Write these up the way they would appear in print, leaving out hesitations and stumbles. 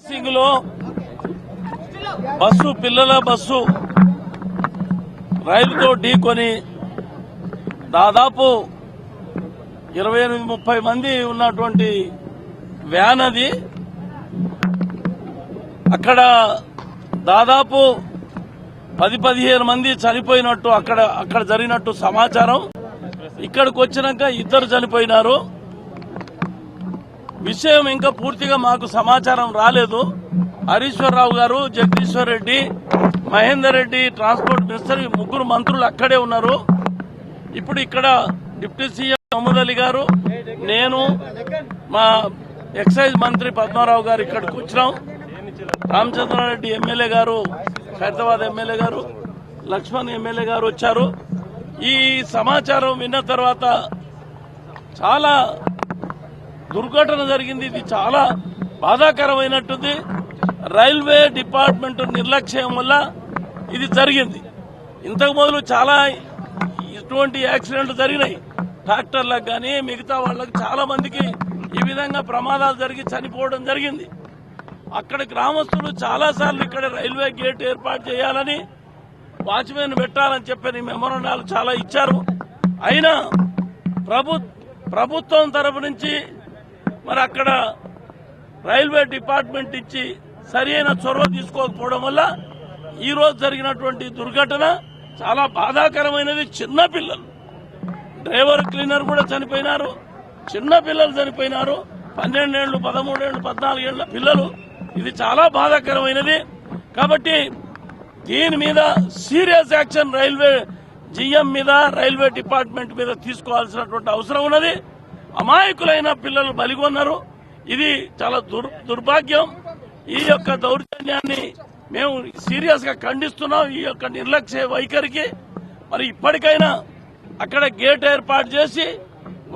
సింగ్ లో పిల్లల బస్సు రైలుతో ఢీకొని దాదాపు 28-30 మంది ఉన్నటువంటి వ్యాన్ అది. అక్కడ దాదాపు 10-15 మంది చనిపోయినట్టు అక్కడ జరిగినట్టు సమాచారం. ఇక్కడికి వచ్చినాక 2 చనిపోయినారు. విషయం ఇంకా పూర్తిగా మాకు సమాచారం రాలేదు. హరీశ్వరరావు గారు, జగదీశ్వర్ రెడ్డి, మహేందర్ రెడ్డి ట్రాన్స్పోర్ట్ మినిస్టర్ 3 మంత్రులు అక్కడే ఉన్నారు. ఇప్పుడు ఇక్కడ డిప్యూటీ సీఎం మహమూద్ అలీ గారు, నేను, మా ఎక్సైజ్ మంత్రి పద్మారావు గారు ఇక్కడికి వచ్చినాం. రామచంద్రారెడ్డి ఎమ్మెల్యే గారు, ఖైరతాబాద్ ఎమ్మెల్యే గారు, లక్ష్మణ్ ఎమ్మెల్యే గారు వచ్చారు. ఈ సమాచారం విన్న తర్వాత చాలా దుర్ఘటన జరిగింది. ఇది చాలా బాధాకరమైనట్టుంది. రైల్వే డిపార్ట్మెంట్ నిర్లక్ష్యం వల్ల ఇది జరిగింది. ఇంతకు మొదలు చాలా ఇటువంటి యాక్సిడెంట్లు జరిగినాయి. ట్రాక్టర్లకు కానీ మిగతా వాళ్ళకి చాలా మందికి ఈ విధంగా ప్రమాదాలు జరిగి చనిపోవడం జరిగింది. అక్కడ గ్రామస్తులు చాలాసార్లు ఇక్కడ రైల్వే గేట్ ఏర్పాటు చేయాలని, వాచ్మెన్ పెట్టాలని చెప్పని మెమోరాండాలు చాలా ఇచ్చారు. అయినా ప్రభుత్వం తరపు నుంచి మరి అక్కడ రైల్వే డిపార్ట్మెంట్ ఇచ్చి సరి అయిన చొరవ తీసుకోకపోవడం వల్ల ఈ రోజు జరిగినటువంటి దుర్ఘటన చాలా బాధాకరమైనది. చిన్నపిల్లలు, డ్రైవర్, క్లీనర్ కూడా చనిపోయినారు. చిన్న పిల్లలు చనిపోయినారు. 12 ఏళ్లు, 13 ఏళ్లు, 14 ఏళ్ల పిల్లలు. ఇది చాలా బాధాకరమైనది. కాబట్టి దీని మీద సీరియస్ యాక్షన్ రైల్వే జీఎం మీద, రైల్వే డిపార్ట్మెంట్ మీద తీసుకోవాల్సినటువంటి అవసరం ఉన్నది. అమాయకులైన పిల్లలు బలిగొన్నారు. ఇది చాలా దుర్భాగ్యం. ఈ యొక్క దౌర్జన్యాన్ని మేము సీరియస్ గా ఖండిస్తున్నాం. ఈ యొక్క నిర్లక్ష్య వైఖరికి మరి ఇప్పటికైనా అక్కడ గేట్ ఏర్పాటు చేసి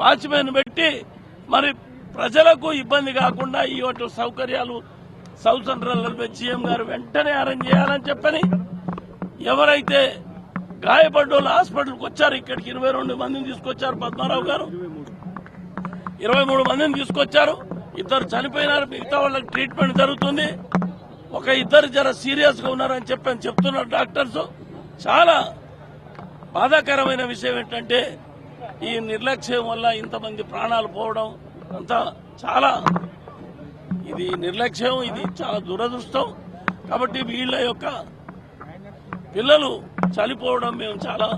వాచ్మెన్ పెట్టి మరి ప్రజలకు ఇబ్బంది కాకుండా ఈ సౌకర్యాలు సౌత్ సెంట్రల్ రైల్వే జీఎం గారు వెంటనే అరేంజ్ చేయాలని చెప్పని, ఎవరైతే గాయపడ్డోళ్ళు హాస్పిటల్కి వచ్చారు, ఇక్కడికి 22 మందిని తీసుకొచ్చారు పద్మారావు గారు, 23 మందిని తీసుకొచ్చారు. 2 చనిపోయినారు. మిగతా వాళ్ళకి ట్రీట్మెంట్ జరుగుతుంది. ఒక 2 జర సీరియస్ గా ఉన్నారని చెప్తున్నారు డాక్టర్స్. చాలా బాధాకరమైన విషయం ఏంటంటే ఈ నిర్లక్ష్యం వల్ల ఇంతమంది ప్రాణాలు పోవడం అంతా చాలా ఇది నిర్లక్ష్యం, ఇది చాలా దురదృష్టం. కాబట్టి వీళ్ళ యొక్క పిల్లలు చనిపోవడం మేము చాలా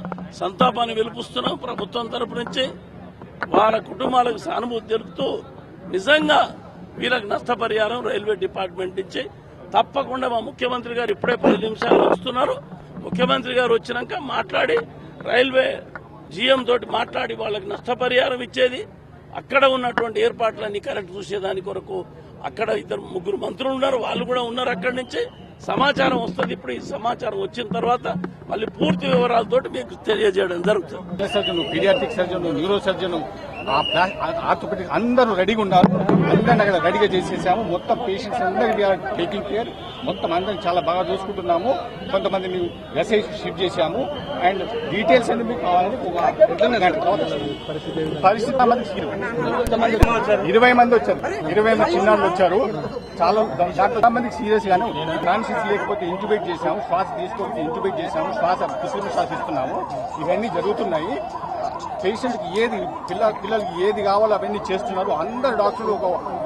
సంతాపాన్ని వెలుపుస్తున్నాం. ప్రభుత్వం తరపు నుంచి వాళ్ళ కుటుంబాలకు సానుభూతి తెలుపుతూ నిజంగా వీళ్ళకి నష్టపరిహారం రైల్వే డిపార్ట్మెంట్ ఇచ్చి తప్పకుండా మా ముఖ్యమంత్రి గారు ఇప్పుడే 10 నిమిషాలు వస్తున్నారు. ముఖ్యమంత్రి గారు వచ్చినాక మాట్లాడి రైల్వే జీఎం తోటి మాట్లాడి వాళ్ళకి నష్టపరిహారం ఇచ్చేది, అక్కడ ఉన్నటువంటి ఏర్పాట్లన్నీ కరెక్ట్ చూసేదాని కొరకు అక్కడ 2-3 మంత్రులు ఉన్నారు, వాళ్ళు కూడా ఉన్నారు. అక్కడి నుంచి సమాచారం వస్తుంది. ఇప్పుడు ఈ సమాచారం వచ్చిన తర్వాత మళ్ళీ పూర్తి వివరాలతోటి మీకు తెలియజేయడం జరుగుతుంది. Surgeon, paediatric surgeon, neuro surgeon, orthopaedic అందరూ రెడీగా ఉన్నారు. అందరినీ అక్కడ రెడీగా చేసేసాము. మొత్తం పేషెంట్స్ అందరికీ టేకింగ్ కేర్. మొత్తం అందరినీ చాలా బాగా చూసుకుంటున్నాము. కొంతమందిని ఎస్ఐ షిఫ్ట్ చేశాము. అండ్ డీటెయిల్స్ అన్ని మీకు కావాలని 20 మంది వచ్చారు. 20 మంది చిన్నాళ్ళు వచ్చారు. చాలా మందికి సీరియస్ గానే ట్రాన్సిస్ లేకపోతే ఇంట్యూబేట్ చేశాము. శ్వాస తీసుకోకపోతే ఇంట్యూబేట్ చేశాము. కృత్రిమ శ్వాస ఇస్తున్నాము. ఇవన్నీ జరుగుతున్నాయి. పేషెంట్ కి పిల్లలకి ఏది కావాలో అవన్నీ చేస్తున్నారు. అందరు డాక్టర్లు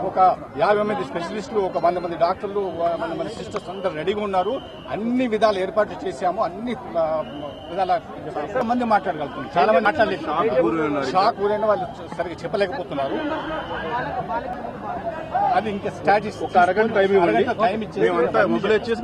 ఒక 50 మంది స్పెషలిస్టులు, ఒక 100 మంది డాక్టర్లు, 100 మంది సిస్టర్స్ అందరు రెడీగా ఉన్నారు. అన్ని విధాలు ఏర్పాట్లు చేశాము. అన్ని విధాల మంది మాట్లాడగలుగుతున్నారు. చాలా మంది మాట్లాడలేదు. షాక్ ఊరైన వాళ్ళు సరిగ్గా చెప్పలేకపోతున్నారు. అది ఇంకా స్టాటిస్ ఒక అరగంట టైం ఇచ్చేసి